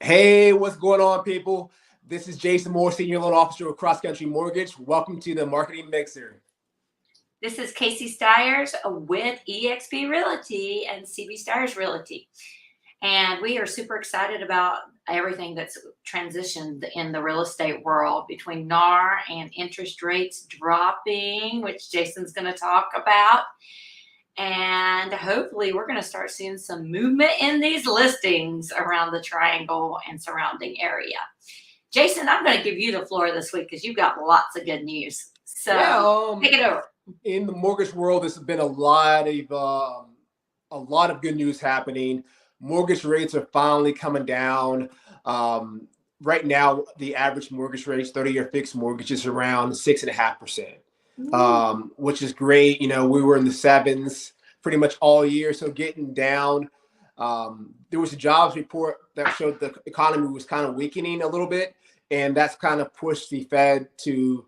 Hey, what's going on, people? This is Jason Moore, Senior Loan Officer with Cross Country Mortgage. Welcome to the Marketing Mixer. This is Casey Stiers with eXp Realty and CB Stiers Realty. And we are super excited about everything that's transitioned in the real estate world between NAR and interest rates dropping, which Jason's going to talk about. And hopefully we're going to start seeing some movement in these listings around the Triangle and surrounding area. Jason, I'm going to give you the floor this week because you've got lots of good news. So take it over. In the mortgage world, there's been a lot of good news happening. Mortgage rates are finally coming down. Right now, the average mortgage rate, 30-year fixed mortgage, is around 6.5%, which is great. You know, we were in the sevens pretty much all year, so getting down. There was a jobs report that showed the economy was kind of weakening a little bit, and that's kind of pushed the Fed to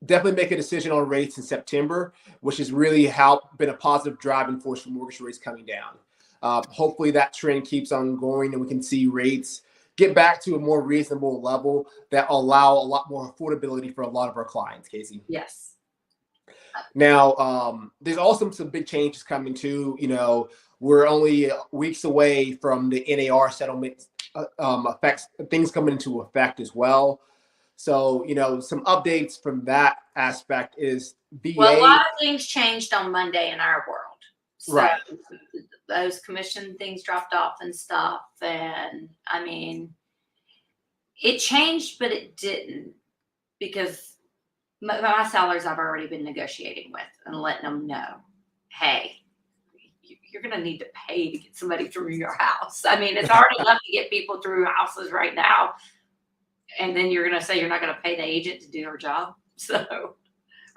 definitely make a decision on rates in September, which has really been a positive driving force for mortgage rates coming down. Hopefully that trend keeps on going and we can see rates get back to a more reasonable level that allow a lot more affordability for a lot of our clients, Casey. Yes. Now, there's also some big changes coming too. You know, we're only weeks away from the NAR settlement effects, things coming into effect as well. So, you know, some updates from that aspect is VA. Well, a lot of things changed on Monday in our world. So right. Those commission things dropped off and stuff. And I mean, it changed, but it didn't, because my sellers I've already been negotiating with and letting them know, hey, you're going to need to pay to get somebody through your house. I mean, it's hard enough to get people through houses right now. And then you're going to say you're not going to pay the agent to do her job,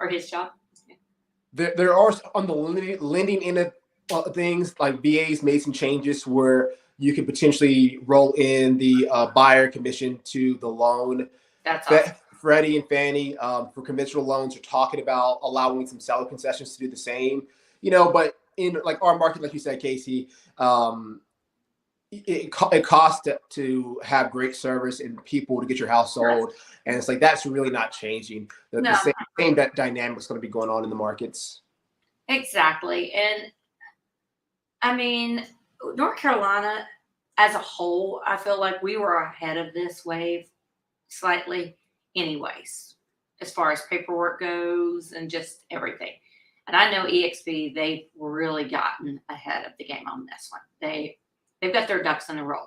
or his job. Yeah. There are on the lending end of things, like VA's made some changes where you can potentially roll in the buyer commission to the loan. That's awesome. Freddie and Fannie for conventional loans are talking about allowing some seller concessions to do the same. You know, but in like our market, like you said, Casey, it costs to have great service and people to get your house sold. And it's like, that's really not changing. The same dynamic is going to be going on in the markets. Exactly. And I mean, North Carolina as a whole, I feel like we were ahead of this wave slightly anyways, as far as paperwork goes and just everything. And I know EXP, they've really gotten ahead of the game on this one. They've got their ducks in a row.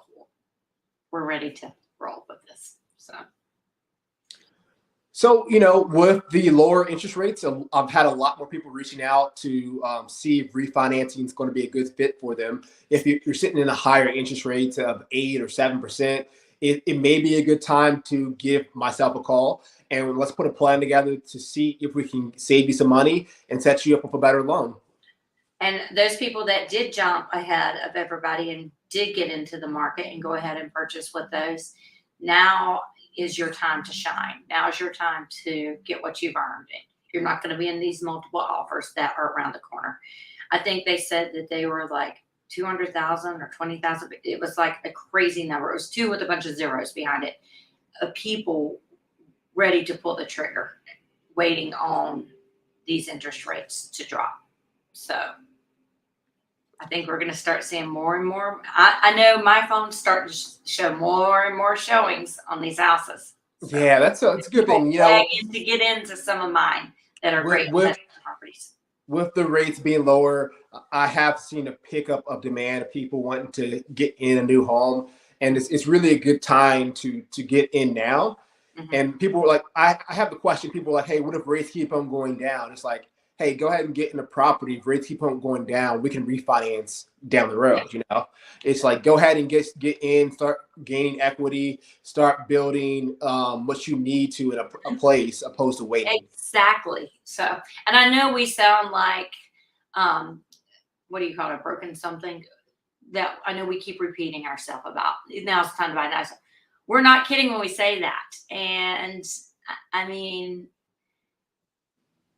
We're ready to roll with this. So, you know, with the lower interest rates, I've had a lot more people reaching out to see if refinancing is going to be a good fit for them. If you're sitting in a higher interest rate of 8 or 7%, it may be a good time to give myself a call and let's put a plan together to see if we can save you some money and set you up with a better loan. And those people that did jump ahead of everybody and did get into the market and go ahead and purchase with those, now is your time to shine. Now is your time to get what you've earned. You're not going to be in these multiple offers that are around the corner. I think they said that they were like 200,000 or 20,000. It was like a crazy number. It was 2 with a bunch of zeros behind it, of people ready to pull the trigger, waiting on these interest rates to drop. So I think we're going to start seeing more and more. I know my phone's starting to show more and more showings on these houses. So yeah, that's a good thing. You know, to get into some of mine that are great properties. With the rates being lower, I have seen a pickup of demand of people wanting to get in a new home, and it's really a good time to get in now. Mm-hmm. And people were like, I have the question. People are like, hey, what if rates keep on going down? It's like, hey, go ahead and get in the property. If rates keep on going down, we can refinance down the road. You know, it's like, go ahead and get in, start gaining equity, start building what you need to in a place, opposed to waiting. Exactly. So, and I know we sound like, what do you call it, broken something, that I know we keep repeating ourselves about. Now it's time to buy nice. We're not kidding when we say that. And I mean,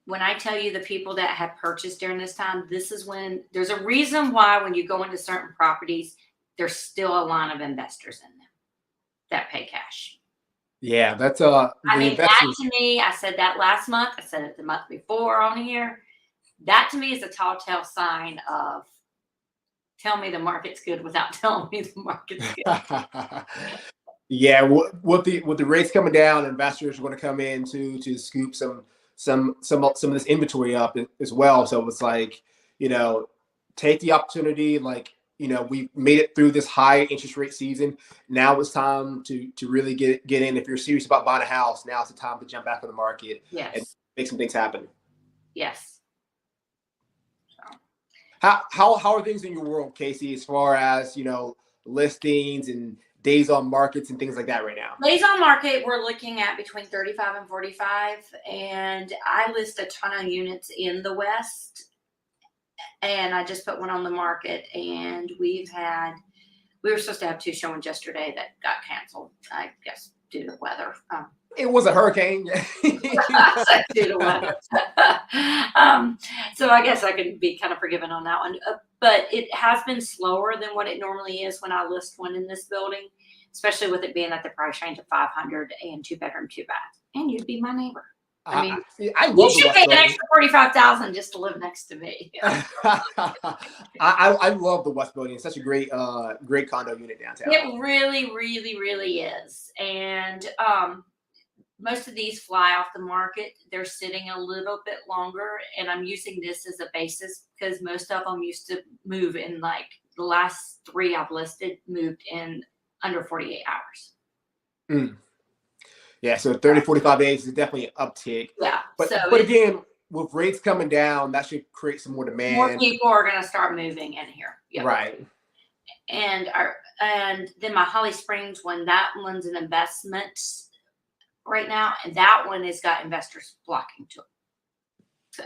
when I tell you the people that have purchased during this time, this is when there's a reason why when you go into certain properties, there's still a line of investors in them. that pay cash. Yeah, that's I the mean, that investors. to me, I said that last month, I said it the month before on here. That to me is a telltale sign of tell me the market's good without telling me the market's good. Yeah, with the rates coming down, investors are going to come in to scoop some of this inventory up as well. So it's like, you know, take the opportunity. Like, we made it through this high interest rate season. Now it's time to really get in. If you're serious about buying a house, now's the time to jump back on the market and Yes. make some things happen. Yes. How are things in your world, Casey, as far as listings and days on markets and things like that right now? Days on market, we're looking at between 35 and 45. And I list a ton of units in the West. And I just put one on the market. And we were supposed to have 2 showings yesterday that got canceled, I guess, due to weather. It was a hurricane. Due to weather. So I guess I can be kind of forgiven on that one. But it has been slower than what it normally is when I list one in this building, especially with it being at the price range of 500 and 2-bedroom, 2-bath. And you'd be my neighbor. I mean, I you love the should West pay an Building. extra 45,000 just to live next to me. I love the West Building. It's such a great condo unit downtown. It really, really, really is. And most of these fly off the market. They're sitting a little bit longer, and I'm using this as a basis because most of them used to move in like the last 3 I've listed moved in under 48 hours. Mm. Yeah, so 30, 45 days is definitely an uptick. Yeah. But So again, with rates coming down, that should create some more demand. more people are going to start moving in here. Yep. Right. And then my Holly Springs one, that one's an investment right now, and that one has got investors flocking to it. So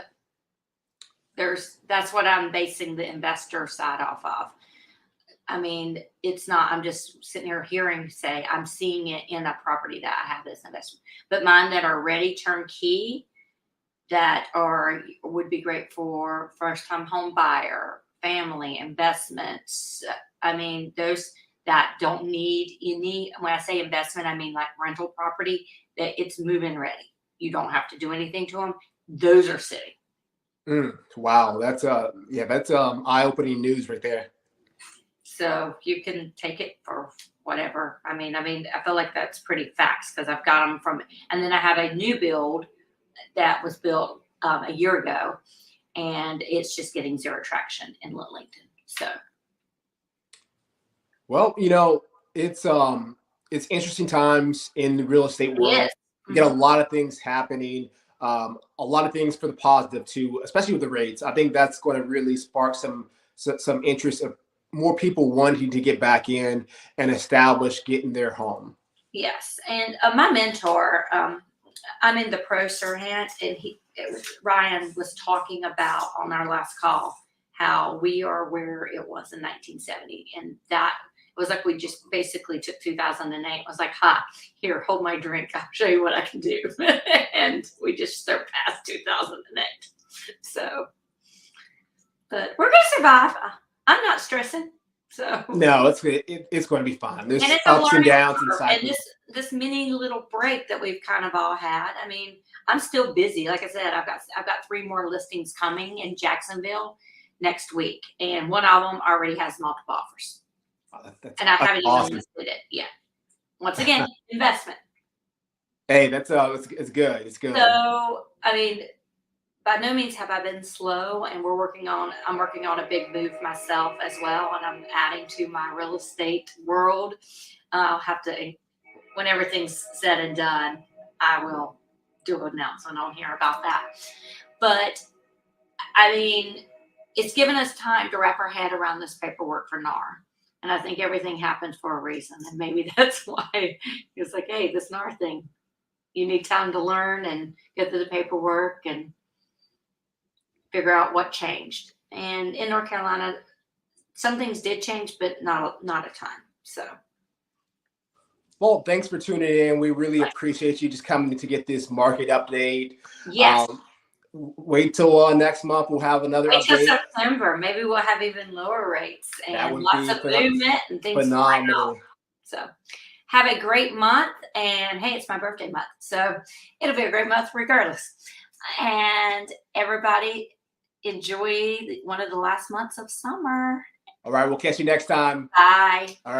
that's what I'm basing the investor side off of. I mean, it's not, I'm just sitting here hearing say, I'm seeing it in a property that I have this investment. But mine that are ready turnkey, that would be great for first time home buyer, family, investments. I mean, those that don't need any, when I say investment, I mean like rental property, that it's move-in ready. You don't have to do anything to them. Those are sitting. Wow, that's eye-opening news right there. So you can take it for whatever. I mean, I feel like that's pretty facts because I've got them from, and then I have a new build that was built a year ago, and it's just getting zero traction in Lillington. So, well, it's interesting times in the real estate world. yes. You get a lot of things happening, a lot of things for the positive too, especially with the rates. I think that's going to really spark some interest of more people wanting to get back in and establish getting their home. Yes, and my mentor, I'm in the pro Serhant, and Ryan was talking about on our last call how we are where it was in 1970, and that it was like we just basically took 2008. It was like, "Ha, here, hold my drink. I'll show you what I can do," and we just surpassed 2008. So, but we're gonna survive. I'm not stressing. So no, it's going to be fine. There's and it's ups and downs and cycles. And this mini little break that we've kind of all had. I mean, I'm still busy. Like I said, I've got 3 more listings coming in Jacksonville next week, and one of them already has multiple offers. Oh, and I haven't awesome. even listed it yet. Once again, investment. Hey, that's it's good. It's good. So I mean, by no means have I been slow, and I'm working on a big move myself as well, and I'm adding to my real estate world. I'll have to, when everything's said and done, I will do an announcement on here about that. But I mean, it's given us time to wrap our head around this paperwork for NAR. And I think everything happens for a reason. And maybe that's why it's like, hey, this NAR thing, you need time to learn and get through the paperwork and figure out what changed. And in North Carolina, some things did change, but not a ton. So. Well, thanks for tuning in. We really appreciate you just coming to get this market update. Yes. Wait till next month. We'll have another update. Wait till September. Maybe we'll have even lower rates and lots of movement and things. Phenomenal. So Have a great month. And hey, it's my birthday month, so it'll be a great month regardless. And everybody enjoy one of the last months of summer. All right, we'll catch you next time. Bye. All right.